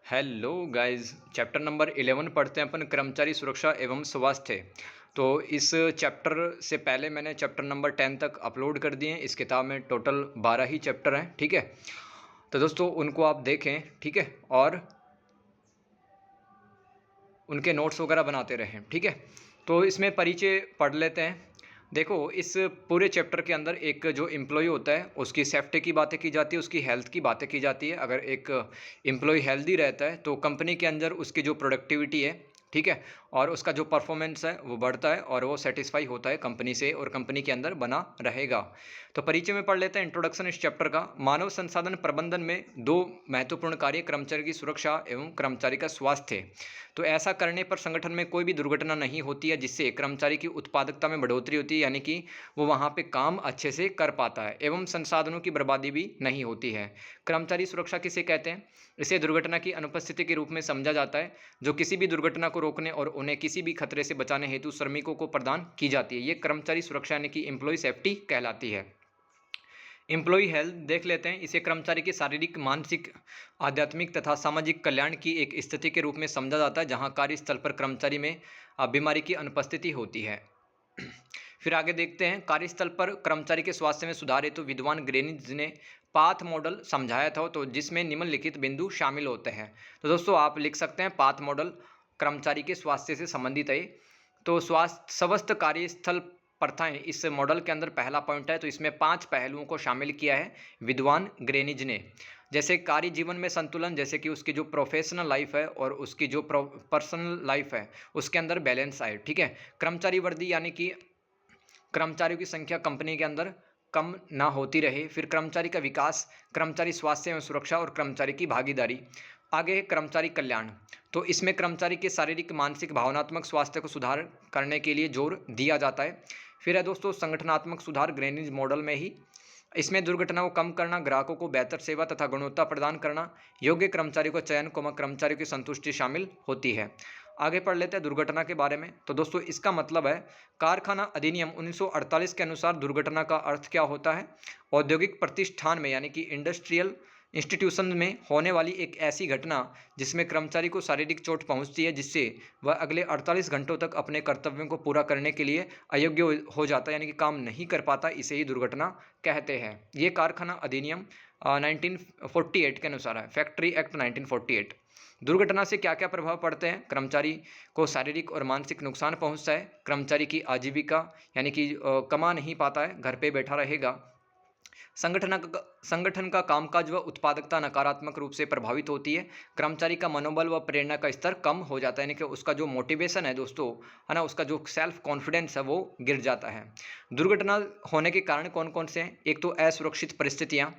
Hello guys, chapter number 11 पढ़ते हैं अपन, कर्मचारी सुरक्षा एवं स्वास्थ्य। तो इस चैप्टर से पहले मैंने चैप्टर नंबर 10 तक अपलोड कर दिए हैं। इस किताब में टोटल 12 ही चैप्टर हैं, ठीक है। तो दोस्तों उनको आप देखें, ठीक है, और उनके नोट्स वगैरह बनाते रहें, ठीक है। तो इसमें परिचय पढ़ लेते हैं। देखो, इस पूरे चैप्टर के अंदर एक जो एम्प्लॉय होता है उसकी सेफ्टी की बातें की जाती है, उसकी हेल्थ की बातें की जाती है। अगर एक एम्प्लॉय हेल्दी रहता है तो कंपनी के अंदर उसकी जो प्रोडक्टिविटी है, ठीक है, और उसका जो परफॉर्मेंस है वो बढ़ता है और वो सेटिस्फाई होता है कंपनी से और कंपनी के अंदर बना रहेगा। तो परिचय में पढ़ लेते हैं इंट्रोडक्शन इस चैप्टर का। मानव संसाधन प्रबंधन में दो महत्वपूर्ण कार्य कर्मचारी की सुरक्षा एवं कर्मचारी का स्वास्थ्य। तो ऐसा करने पर संगठन में कोई भी दुर्घटना नहीं होती है, जिससे कर्मचारी की उत्पादकता में बढ़ोतरी होती है, यानी कि वो वहाँ पे काम अच्छे से कर पाता है, एवं संसाधनों की बर्बादी भी नहीं होती है। कर्मचारी सुरक्षा किसे कहते हैं? इसे दुर्घटना की अनुपस्थिति के रूप में समझा जाता है, जो किसी भी दुर्घटना को रोकने और उन्हें किसी भी खतरे से बचाने हेतु श्रमिकों को प्रदान की जाती है। ये कर्मचारी सुरक्षा यानी कि एम्प्लॉय सेफ्टी कहलाती है। एम्प्लॉय हेल्थ देख लेते हैं। इसे कर्मचारी के शारीरिक, मानसिक, आध्यात्मिक तथा सामाजिक कल्याण की एक स्थिति के रूप में समझा जाता है, जहां कार्यस्थल पर कर्मचारी में बीमारी की अनुपस्थिति होती है। फिर आगे देखते हैं, कार्यस्थल पर कर्मचारी के स्वास्थ्य में सुधार हेतु विद्वान ग्रेनिज ने पाथ मॉडल समझाया था, तो जिसमें निम्नलिखित बिंदु शामिल होते हैं। तो दोस्तों आप लिख सकते हैं, पाथ मॉडल कर्मचारी के स्वास्थ्य से संबंधित है। तो स्वास्थ्य स्वस्थ कार्यस्थल प्रथाएं इस मॉडल के अंदर पहला पॉइंट है। तो इसमें 5 पहलुओं को शामिल किया है विद्वान ग्रेनिज ने, जैसे कार्य जीवन में संतुलन, जैसे कि उसकी जो प्रोफेशनल लाइफ है और उसकी जो पर्सनल लाइफ है उसके अंदर बैलेंस आए, ठीक है। कर्मचारी वर्दी, यानी कि कर्मचारियों की संख्या कंपनी के अंदर कम ना होती रहे। फिर कर्मचारी का विकास, कर्मचारी स्वास्थ्य एवं सुरक्षा और कर्मचारी की भागीदारी। आगे है कर्मचारी कल्याण। तो इसमें कर्मचारी के शारीरिक, मानसिक, भावनात्मक स्वास्थ्य को सुधार करने के लिए जोर दिया जाता है। फिर है दोस्तों संगठनात्मक सुधार ग्रेनिज मॉडल में ही। इसमें दुर्घटना को कम करना, ग्राहकों को बेहतर सेवा तथा गुणवत्ता प्रदान करना, योग्य कर्मचारियों का चयन, कर्मचारियों की संतुष्टि शामिल होती है। आगे पढ़ लेते हैं दुर्घटना के बारे में। तो दोस्तों इसका मतलब है, कारखाना अधिनियम 1948 के अनुसार दुर्घटना का अर्थ क्या होता है? औद्योगिक प्रतिष्ठान में, यानी कि इंडस्ट्रियल इंस्टीट्यूशन में होने वाली एक ऐसी घटना जिसमें कर्मचारी को शारीरिक चोट पहुंचती है, जिससे वह अगले 48 घंटों तक अपने कर्तव्यों को पूरा करने के लिए अयोग्य हो जाता है, यानी कि काम नहीं कर पाता। इसे ही दुर्घटना कहते हैं। ये कारखाना अधिनियम 1948 के अनुसार है, फैक्ट्री एक्ट 1948। दुर्घटना से क्या क्या प्रभाव पड़ते हैं? कर्मचारी को शारीरिक और मानसिक नुकसान पहुंचता है। कर्मचारी की आजीविका, यानी कि कमा नहीं पाता है, घर पे बैठा रहेगा। संगठन का कामकाज व उत्पादकता नकारात्मक रूप से प्रभावित होती है। कर्मचारी का मनोबल व प्रेरणा का स्तर कम हो जाता है, यानी कि उसका जो मोटिवेशन है दोस्तों, है ना, उसका जो सेल्फ कॉन्फिडेंस है वो गिर जाता है। दुर्घटना होने के कारण कौन कौन से हैं? एक तो असुरक्षित परिस्थितियाँ।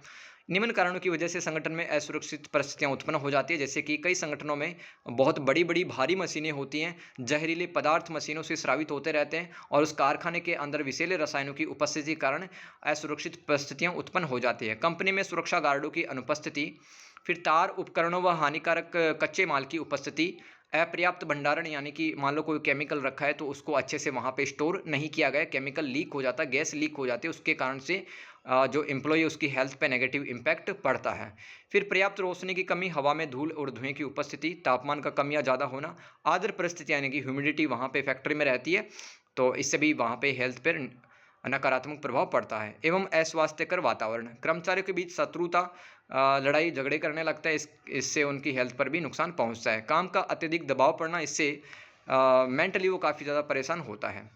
निम्न कारणों की वजह से संगठन में असुरक्षित परिस्थितियां उत्पन्न हो जाती है, जैसे कि कई संगठनों में बहुत बड़ी बड़ी भारी मशीनें होती हैं, जहरीले पदार्थ मशीनों से स्रावित होते रहते हैं और उस कारखाने के अंदर विषैले रसायनों की उपस्थिति के कारण असुरक्षित परिस्थितियां उत्पन्न हो जाती है। कंपनी में सुरक्षा गार्डों की अनुपस्थिति, फिर तार उपकरणों व हानिकारक कच्चे माल की उपस्थिति, अपर्याप्त भंडारण, यानी कि मान लो कोई केमिकल रखा है तो उसको अच्छे से वहाँ पे स्टोर नहीं किया गया, केमिकल लीक हो जाता है, गैस लीक हो जाती है, उसके कारण से जो एम्प्लॉय उसकी हेल्थ पे नेगेटिव इम्पैक्ट पड़ता है। फिर पर्याप्त रोशनी की कमी, हवा में धूल और धुएं की उपस्थिति, तापमान का कम या ज़्यादा होना, आर्द्र परिस्थिति यानी कि ह्यूमिडिटी वहाँ पे फैक्ट्री में रहती है, तो इससे भी वहाँ पे हेल्थ पर नकारात्मक प्रभाव पड़ता है। एवं अस्वास्थ्यकर वातावरण, कर्मचारियों के बीच शत्रुता, लड़ाई झगड़े करने लगता है, इससे उनकी हेल्थ पर भी नुकसान पहुंचता है। काम का अत्यधिक दबाव पड़ना, इससे मेंटली वो काफ़ी ज़्यादा परेशान होता है।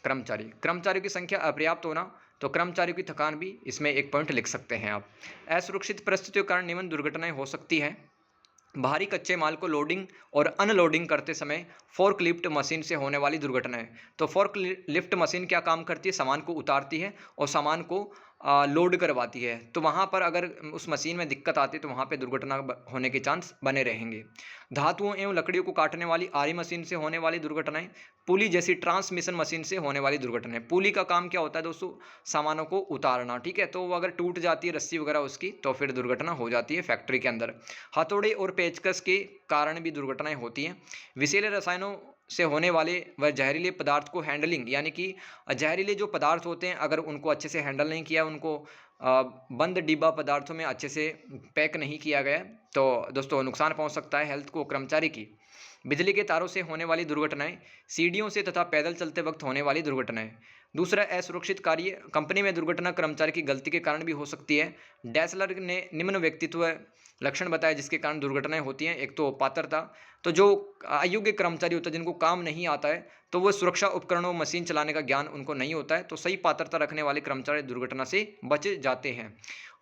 कर्मचारियों की संख्या अपर्याप्त होना, तो कर्मचारियों की थकान भी इसमें एक पॉइंट लिख सकते हैं आप। असुरक्षित परिस्थितियों के कारण निम्न दुर्घटनाएं हो सकती हैं। भारी कच्चे माल को लोडिंग और अनलोडिंग करते समय फोर्क लिफ्ट मशीन से होने वाली दुर्घटनाएं। तो फोर्क लिफ्ट मशीन क्या काम करती है? सामान को उतारती है और सामान को लोड करवाती है। तो वहाँ पर अगर उस मशीन में दिक्कत आती है तो वहाँ पे दुर्घटना होने के चांस बने रहेंगे। धातुओं एवं लकड़ियों को काटने वाली आरी मशीन से होने वाली दुर्घटनाएं, पुली जैसी ट्रांसमिशन मशीन से होने वाली दुर्घटनाएं। पुली का काम क्या होता है दोस्तों? सामानों को उतारना, ठीक है। तो वो अगर टूट जाती है रस्सी वगैरह उसकी, तो फिर दुर्घटना हो जाती है फैक्ट्री के अंदर। हथौड़े और पेचकस के कारण भी दुर्घटनाएं होती हैं। विषैले रसायनों से होने वाले व जहरीले पदार्थ को हैंडलिंग, यानी कि जहरीले जो पदार्थ होते हैं अगर उनको अच्छे से हैंडल नहीं किया, उनको बंद डिब्बा पदार्थों में अच्छे से पैक नहीं किया गया, तो दोस्तों नुकसान पहुंच सकता है हेल्थ को कर्मचारी की। बिजली के तारों से होने वाली दुर्घटनाएं, सीढ़ियों से तथा पैदल चलते वक्त होने वाली दुर्घटनाएं। दूसरा, असुरक्षित कार्य, कंपनी में दुर्घटना कर्मचारी की गलती के कारण भी हो सकती है। डैसलर ने निम्न व्यक्तित्व लक्षण बताए जिसके कारण दुर्घटनाएं होती हैं। एक तो पात्रता, तो जो अयोग्य कर्मचारी होता है जिनको काम नहीं आता है, तो वो सुरक्षा उपकरणों मशीन चलाने का ज्ञान उनको नहीं होता है, तो सही पात्रता रखने वाले कर्मचारी दुर्घटना से बच जाते हैं।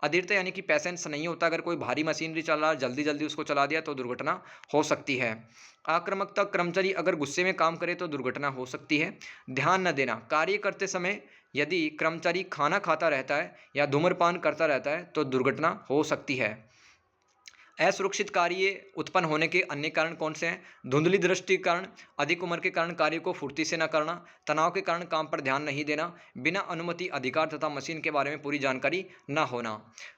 अधीरता यानी कि पैसेंस नहीं होता, अगर कोई भारी मशीनरी चला रहा जल्दी जल्दी उसको चला दिया तो दुर्घटना हो सकती है। आक्रामकता, कर्मचारी अगर गुस्से में काम करे तो दुर्घटना हो सकती है। ध्यान न देना, कार्य करते समय यदि कर्मचारी खाना खाता रहता है या धूम्रपान करता रहता है तो दुर्घटना हो सकती है। असुरक्षित कार्य उत्पन्न होने के अन्य कारण कौन से हैं? धुंधली दृष्टि के कारण, अधिक उम्र के कारण कार्य को फुर्ती से न करना, तनाव के कारण काम पर ध्यान नहीं देना, बिना अनुमति अधिकार तथा मशीन के बारे में पूरी जानकारी न होना,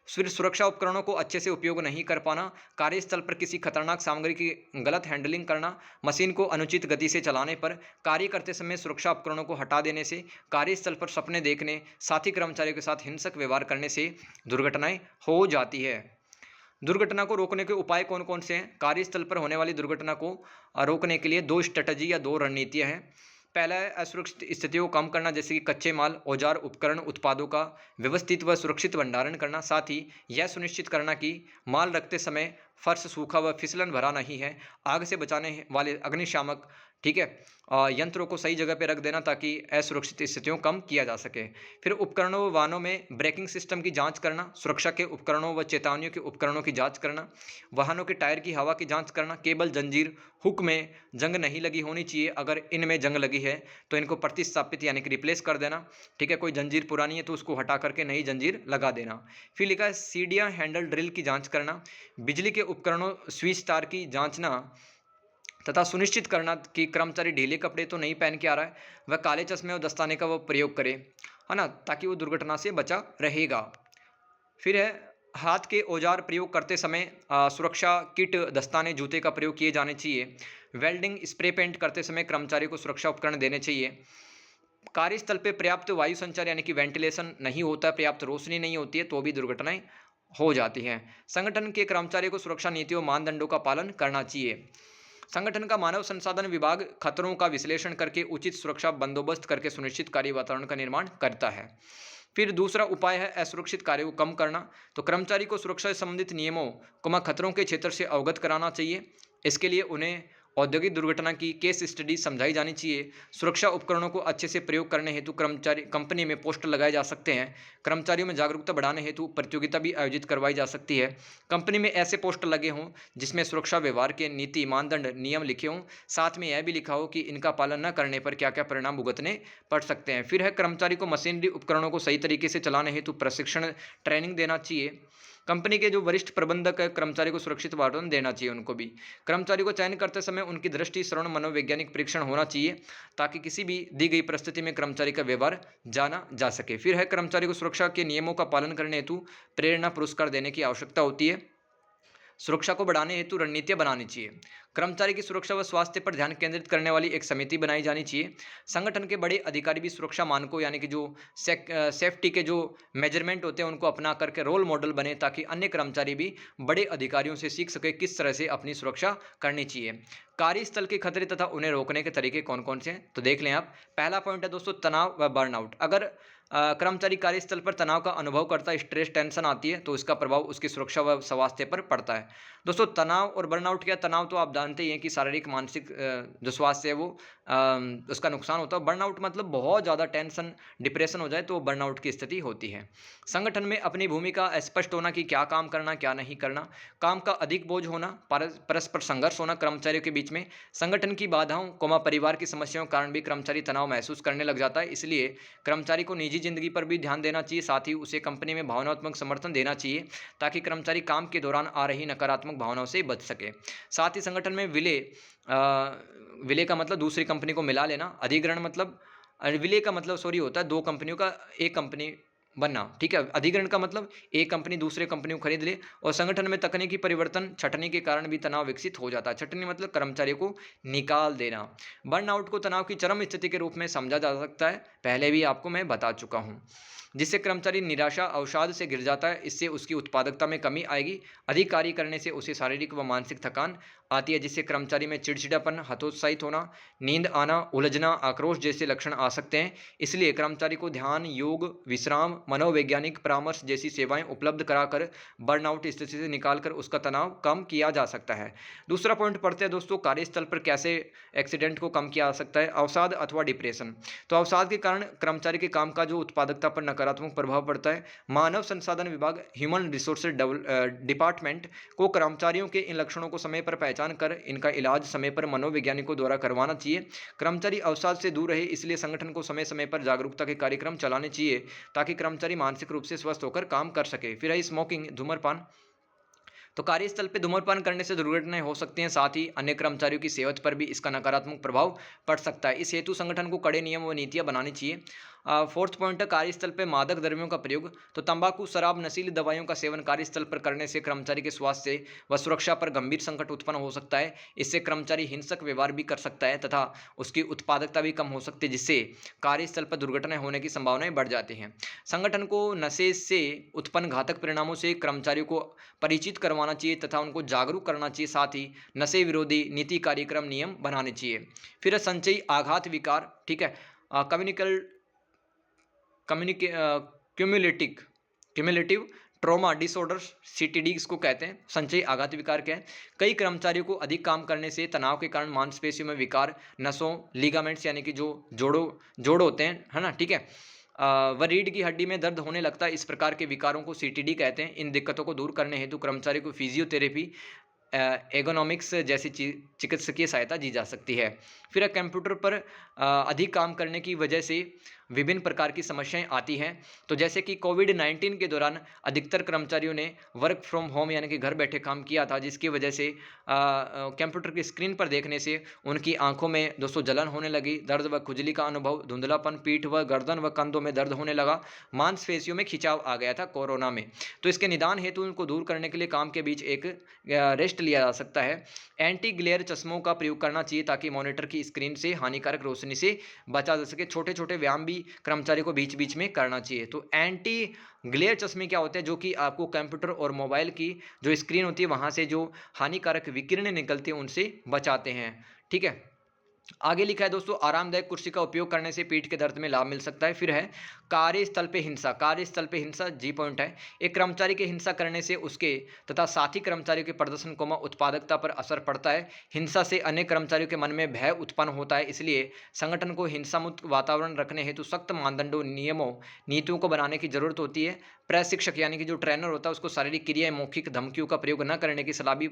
फिर सुरक्षा उपकरणों को अच्छे से उपयोग नहीं कर पाना, कार्यस्थल पर किसी खतरनाक सामग्री की गलत हैंडलिंग करना, मशीन को अनुचित गति से चलाने पर, कार्य करते समय सुरक्षा उपकरणों को हटा देने से, कार्यस्थल पर सपने देखने, साथी कर्मचारियों के साथ हिंसक व्यवहार करने से दुर्घटनाएं हो जाती है। दुर्घटना को रोकने के उपाय कौन कौन से हैं? कार्यस्थल पर होने वाली दुर्घटना को रोकने के लिए दो स्ट्रेटजी या दो रणनीतियां हैं। पहला है असुरक्षित स्थितियों को कम करना, जैसे कि कच्चे माल, औजार, उपकरण, उत्पादों का व्यवस्थित व सुरक्षित भंडारण करना। साथ ही यह सुनिश्चित करना कि माल रखते समय फर्श सूखा व फिसलन भरा नहीं है। आग से बचाने वाले अग्निशामक, ठीक है, यंत्रों को सही जगह पर रख देना ताकि असुरक्षित स्थितियों कम किया जा सके। फिर उपकरणों व वाहनों में ब्रेकिंग सिस्टम की जांच करना, सुरक्षा के उपकरणों व चेतावनियों के उपकरणों की जांच करना, वाहनों के टायर की हवा की जांच करना, केबल, जंजीर, हुक में जंग नहीं लगी होनी चाहिए, अगर इनमें जंग लगी है तो इनको प्रतिस्थापित यानी कि रिप्लेस कर देना। ठीक है, कोई जंजीर पुरानी है तो उसको हटा करके नई जंजीर लगा देना। फिर लिखा है सीढ़ियाँ, हैंडल, ड्रिल की जांच करना, बिजली के उपकरणों, स्विच, तार की जांचना तथा सुनिश्चित करना कि कर्मचारी ढीले कपड़े तो नहीं पहन के आ रहा है, वह काले चश्मे और दस्ताने का वो प्रयोग करे, है ना, ताकि वो दुर्घटना से बचा रहेगा। फिर है हाथ के औजार प्रयोग करते समय सुरक्षा किट, दस्ताने, जूते का प्रयोग किए जाने चाहिए। वेल्डिंग, स्प्रे पेंट करते समय कर्मचारी को सुरक्षा उपकरण देने चाहिए। कार्यस्थल पे पर्याप्त वायु संचार यानी कि वेंटिलेशन नहीं होता, पर्याप्त रोशनी नहीं होती है तो भी दुर्घटनाएं हो जाती हैं। संगठन के कर्मचारियों को सुरक्षा नीतियों, मानदंडों का पालन करना चाहिए। संगठन का मानव संसाधन विभाग खतरों का विश्लेषण करके उचित सुरक्षा बंदोबस्त करके सुनिश्चित कार्य वातावरण का निर्माण करता है। फिर दूसरा उपाय है असुरक्षित कार्य को कम करना, तो कर्मचारी को सुरक्षा से संबंधित नियमों को खतरों के क्षेत्र से अवगत कराना चाहिए। इसके लिए उन्हें औद्योगिक दुर्घटना की केस स्टडी समझाई जानी चाहिए। सुरक्षा उपकरणों को अच्छे से प्रयोग करने हेतु कर्मचारी कंपनी में पोस्टर लगाए जा सकते हैं। कर्मचारियों में जागरूकता बढ़ाने हेतु प्रतियोगिता भी आयोजित करवाई जा सकती है। कंपनी में ऐसे पोस्टर लगे हों जिसमें सुरक्षा व्यवहार के नीति, मानदंड, नियम लिखे हों, साथ में यह भी लिखा हो कि इनका पालन न करने पर क्या क्या परिणाम भुगतने पड़ सकते हैं। फिर है कर्मचारी को मशीनरी उपकरणों को सही तरीके से चलाने हेतु प्रशिक्षण, ट्रेनिंग देना चाहिए। कंपनी के जो वरिष्ठ प्रबंधक है, कर्मचारी को सुरक्षित वातावरण देना चाहिए। उनको भी कर्मचारी को चयन करते समय उनकी दृष्टि, श्रवण, मनोवैज्ञानिक परीक्षण होना चाहिए ताकि किसी भी दी गई परिस्थिति में कर्मचारी का व्यवहार जाना जा सके। फिर है कर्मचारी को सुरक्षा के नियमों का पालन करने हेतु प्रेरणा पुरस्कार देने की आवश्यकता होती है। सुरक्षा को बढ़ाने हेतु रणनीतियां बनानी चाहिए। कर्मचारी की सुरक्षा व स्वास्थ्य पर ध्यान केंद्रित करने वाली एक समिति बनाई जानी चाहिए। संगठन के बड़े अधिकारी भी सुरक्षा मानकों यानी कि जो सेफ्टी के जो मेजरमेंट होते हैं उनको अपना करके रोल मॉडल बने ताकि अन्य कर्मचारी भी बड़े अधिकारियों से सीख सके किस तरह से अपनी सुरक्षा करनी चाहिए। कार्यस्थल के खतरे तथा उन्हें रोकने के तरीके कौन कौन से हैं, तो देख लें आप। पहला पॉइंट है दोस्तों तनाव व बर्नआउट। अगर कर्मचारी कार्यस्थल पर तनाव का अनुभव करता है, स्ट्रेस, टेंशन आती है, तो इसका प्रभाव उसकी सुरक्षा व स्वास्थ्य पर पड़ता है। दोस्तों तनाव और बर्नआउट, क्या तनाव तो आप जानते ही हैं कि शारीरिक, मानसिक जो स्वास्थ्य है वो उसका नुकसान होता है। बर्नआउट मतलब बहुत ज़्यादा टेंशन, डिप्रेशन हो जाए तो बर्नआउट की स्थिति होती है। संगठन में अपनी भूमिका स्पष्ट होना कि क्या काम करना, क्या नहीं करना। काम का अधिक बोझ होना, परस्पर संघर्ष होना कर्मचारियों के बीच में। संगठन की बाधाओं, परिवार की समस्याओं के कारण भी कर्मचारी तनाव महसूस करने लग जाता है। इसलिए कर्मचारी को निजी जिंदगी पर भी ध्यान देना चाहिए। साथ ही उसे कंपनी में भावनात्मक समर्थन देना चाहिए ताकि कर्मचारी काम के दौरान आ रही नकारात्मक भावनाओं से बच सके। साथ ही संगठन में विलय का मतलब दूसरी कंपनी को मिला लेना। अधिग्रहण मतलब विलय का मतलब होता है दो कंपनियों का एक कंपनी बनना, ठीक है। अधिग्रहण का मतलब एक कंपनी दूसरे कंपनी को खरीद ले, और संगठन में तकनीकी परिवर्तन छटनी के कारण भी तनाव विकसित हो जाता है। छटनी मतलब कर्मचारियों को निकाल देना। बर्नआउट को तनाव की चरम स्थिति के रूप में समझा जा सकता है, पहले भी आपको मैं बता चुका हूँ, जिससे कर्मचारी निराशा अवसाद से गिर जाता है। इससे उसकी उत्पादकता में कमी आएगी। अधिक कार्य करने से उसे शारीरिक व मानसिक थकान आती है, जिससे कर्मचारी में चिड़चिड़ापन, हतोत्साहित होना, नींद आना, उलझना, आक्रोश जैसे लक्षण आ सकते हैं। इसलिए कर्मचारी को ध्यान, योग, विश्राम, मनोवैज्ञानिक परामर्श जैसी सेवाएं उपलब्ध कराकर बर्नआउट स्थिति से निकालकर उसका तनाव कम किया जा सकता है। दूसरा पॉइंट पढ़ते हैं दोस्तों, कार्यस्थल पर कैसे एक्सीडेंट को कम किया जा सकता है। अवसाद अथवा डिप्रेशन। तो अवसाद के कारण कर्मचारी के कामकाज व उत्पादकता पर नकारात्मक प्रभाव पड़ता है। मानव संसाधन विभाग, ह्यूमन रिसोर्सेज डिपार्टमेंट को कर्मचारियों के इन लक्षणों को समय पर पहचान कर इनका इलाज समय पर मनोवैज्ञानिकों द्वारा करवाना चाहिए। कर्मचारी अवसाद से दूर रहे, इसलिए संगठन को समय समय पर जागरूकता के कार्यक्रम चलाने चाहिए, ताकि कर्मचारी मानसिक रूप से स्वस्थ होकर काम कर सके। फिर है स्मोकिंग, धूम्रपान। तो कार्यस्थल पे धूम्रपान करने से दुर्घटनाएं हो सकती हैं, साथ ही अन्य कर्मचारियों की सेहत पर भी इसका नकारात्मक प्रभाव पड़ सकता है। इस हेतु संगठन को कड़े नियम व नीतियां बनानी चाहिए। फोर्थ पॉइंट है कार्यस्थल पे मादक द्रव्यों का प्रयोग। तो तंबाकू, शराब, नशीली दवाइयों का सेवन कार्यस्थल पर करने से कर्मचारी के स्वास्थ्य व सुरक्षा पर गंभीर संकट उत्पन्न हो सकता है। इससे कर्मचारी हिंसक व्यवहार भी कर सकता है तथा उसकी उत्पादकता भी कम हो सकती है, जिससे कार्यस्थल पर दुर्घटनाएं होने की संभावनाएं बढ़ जाती हैं। संगठन को नशे से उत्पन्न घातक परिणामों से कर्मचारियों को परिचित करवाना चाहिए तथा उनको जागरूक करना चाहिए। साथ ही नशे विरोधी नीति, कार्यक्रम, नियम बनाने चाहिए। फिर है संचयी आघात विकार, ठीक है। कम्युनिकल कम्युनिके cumulative cumulative trauma disorders, CTD इसको कहते हैं। संचयी आघात विकार क्या है? कई कर्मचारियों को अधिक काम करने से तनाव के कारण मांसपेशियों में विकार, नसों, लिगामेंट्स यानी कि जो जोड़ होते हैं, है ना, ठीक है, व रीढ़ की हड्डी में दर्द होने लगता है। इस प्रकार के विकारों को सीटीडी कहते हैं। इन दिक्कतों को दूर करने हेतु कर्मचारी को फिजियोथेरेपी, एगोनॉमिक्स जैसी चिकित्सकीय सहायता दी जा सकती है। फिर कंप्यूटर पर अधिक काम करने की वजह से विभिन्न प्रकार की समस्याएं आती हैं। तो जैसे कि कोविड-19 के दौरान अधिकतर कर्मचारियों ने वर्क फ्रॉम होम यानी कि घर बैठे काम किया था, जिसकी वजह से कंप्यूटर की स्क्रीन पर देखने से उनकी आंखों में दोस्तों जलन होने लगी, दर्द व खुजली का अनुभव, धुंधलापन, पीठ व गर्दन व कंधों में दर्द होने लगा, मांसपेशियों में खिंचाव आ गया था कोरोना में। तो इसके निदान हेतु उनको दूर करने के लिए काम के बीच एक रेस्ट लिया जा सकता है। एंटी ग्लेयर चश्मों का प्रयोग करना चाहिए, ताकि मॉनिटर की स्क्रीन से हानिकारक रोशनी से बचा जा सके। छोटे छोटे व्यायाम भी कर्मचारी को बीच बीच में करना चाहिए। तो एंटी ग्लेयर चश्मे क्या होते हैं? जो कि आपको कंप्यूटर और मोबाइल की जो स्क्रीन होती है वहां से जो हानिकारक विकिरणें निकलती हैं उनसे बचाते हैं, ठीक है। आगे लिखा है दोस्तों, आरामदायक कुर्सी का उपयोग करने से पीठ के दर्द में लाभ मिल सकता है। फिर है कार्यस्थल पे हिंसा। कार्यस्थल पे हिंसा जी पॉइंट है। एक कर्मचारी के हिंसा करने से उसके तथा साथी कर्मचारियों के प्रदर्शन को उत्पादकता पर असर पड़ता है। हिंसा से अन्य कर्मचारियों के मन में भय उत्पन्न होता है। इसलिए संगठन को हिंसा मुक्त वातावरण रखने हेतु सख्त मानदंडों, नियमों, नीतियों को बनाने की जरूरत होती है। प्रशिक्षक यानी कि जो ट्रेनर होता है उसको शारीरिक क्रिया, मौखिक धमकियों का प्रयोग न करने की सलाह भी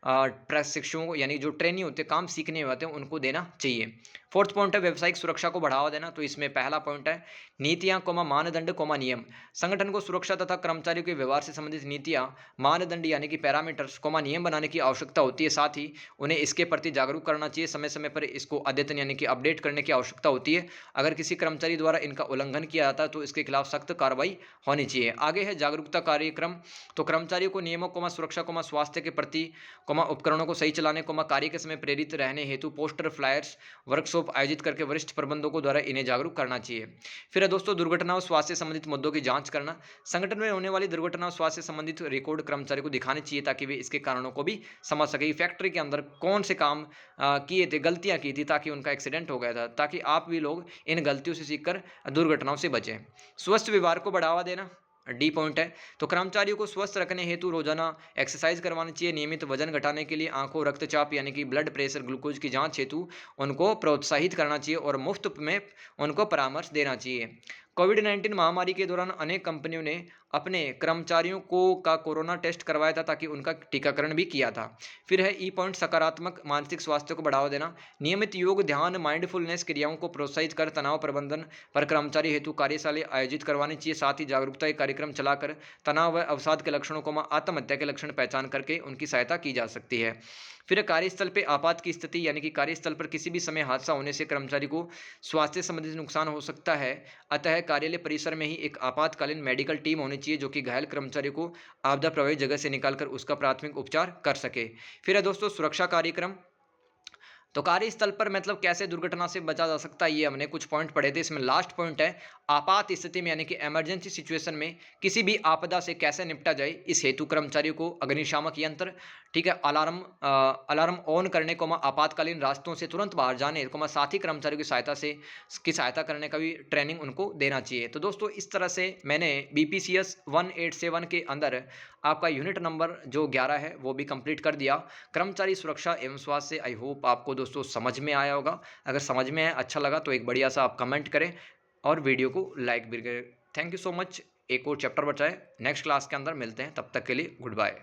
प्रशिक्षुओं को यानी जो ट्रेनी होते हैं, काम सीखने होते हैं, उनको देना चाहिए। फोर्थ पॉइंट है व्यावसायिक सुरक्षा को बढ़ावा देना। तो इसमें पहला पॉइंट है नीतियां, मानदंड, नियम। संगठन को सुरक्षा तथा कर्मचारियों के व्यवहार से संबंधित नीतियां, मानदंड यानी कि पैरामीटर्स, नियम बनाने की आवश्यकता होती है। साथ ही उन्हें इसके प्रति जागरूक करना चाहिए। समय समय पर इसको अद्यतन यानी कि अपडेट करने की आवश्यकता होती है। अगर किसी कर्मचारी द्वारा इनका उल्लंघन किया जाता है तो इसके खिलाफ सख्त कार्रवाई होनी चाहिए। आगे है जागरूकता कार्यक्रम। तो कर्मचारियों को नियमों, सुरक्षा, स्वास्थ्य के प्रति, उपकरणों को सही चलाने, कार्य के समय प्रेरित रहने हेतु पोस्टर, फ्लायर्स, वर्कशॉप आयोजित करके वरिष्ठ प्रबंधकों द्वारा इन्हें जागरूक करना चाहिए। फिर है दोस्तों दुर्घटनाओं, स्वास्थ्य संबंधित मुद्दों की जांच करना। संगठन में होने वाली दुर्घटनाओं, स्वास्थ्य संबंधित रिकॉर्ड कर्मचारी को दिखाने चाहिए, ताकि वे इसके कारणों को भी समझ सके। फैक्ट्री के अंदर कौन से काम किए थे, गलतियां की थी, ताकि उनका एक्सीडेंट हो गया था, ताकि आप भी लोग इन गलतियों से सीखकर दुर्घटनाओं से बचें। स्वस्थ व्यवहार को बढ़ावा देना डी पॉइंट है। तो कर्मचारियों को स्वस्थ रखने हेतु रोजाना एक्सरसाइज करवानी चाहिए। नियमित वजन घटाने के लिए आंखों, रक्तचाप यानी कि ब्लड प्रेशर, ग्लूकोज की जांच हेतु उनको प्रोत्साहित करना चाहिए और मुफ्त में उनको परामर्श देना चाहिए। कोविड-19 महामारी के दौरान अनेक कंपनियों ने अपने कर्मचारियों का कोरोना टेस्ट करवाया था, ताकि उनका टीकाकरण भी किया था। फिर है ई पॉइंट सकारात्मक मानसिक स्वास्थ्य को बढ़ावा देना। नियमित योग, ध्यान, माइंडफुलनेस क्रियाओं को प्रोत्साहित कर तनाव प्रबंधन पर कर्मचारी हेतु कार्यशाला आयोजित करवानी चाहिए। साथ ही जागरूकता के कार्यक्रम चलाकर तनाव व अवसाद के लक्षणों को, आत्महत्या के लक्षण पहचान करके उनकी सहायता की जा सकती है। फिर कार्यस्थल पे आपात की स्थिति, यानी कि कार्यस्थल पर किसी भी समय हादसा होने से कर्मचारी को स्वास्थ्य संबंधित नुकसान हो सकता है। अतः कार्यालय परिसर में ही एक आपातकालीन मेडिकल टीम होनी चाहिए जो कि घायल कर्मचारी को आपदा प्रभावित जगह से निकालकर उसका प्राथमिक उपचार कर सके। फिर है दोस्तों सुरक्षा कार्यक्रम। तो कार्यस्थल पर मतलब कैसे दुर्घटना से बचा जा सकता है, ये हमने कुछ पॉइंट पढ़े थे। इसमें लास्ट पॉइंट है आपात स्थिति में, यानी कि इमरजेंसी सिचुएशन में किसी भी आपदा से कैसे निपटा जाए। इस हेतु कर्मचारियों को अग्निशामक यंत्र, ठीक है, अलार्म ऑन करने को, आपातकालीन रास्तों से तुरंत बाहर जाने को, साथ ही कर्मचारियों की सहायता करने का भी ट्रेनिंग उनको देना चाहिए। तो दोस्तों इस तरह से मैंने BPCS 187 के अंदर आपका यूनिट नंबर जो 11 है वो भी कंप्लीट कर दिया। कर्मचारी सुरक्षा एवं स्वास्थ्य। आई होप आपको दोस्तों समझ में आया होगा। अगर समझ में आया, अच्छा लगा तो एक बढ़िया सा आप कमेंट करें और वीडियो को लाइक भी करें। Thank you so much. एक और चैप्टर बचा है, नेक्स्ट क्लास के अंदर मिलते हैं, तब तक के लिए गुड बाय।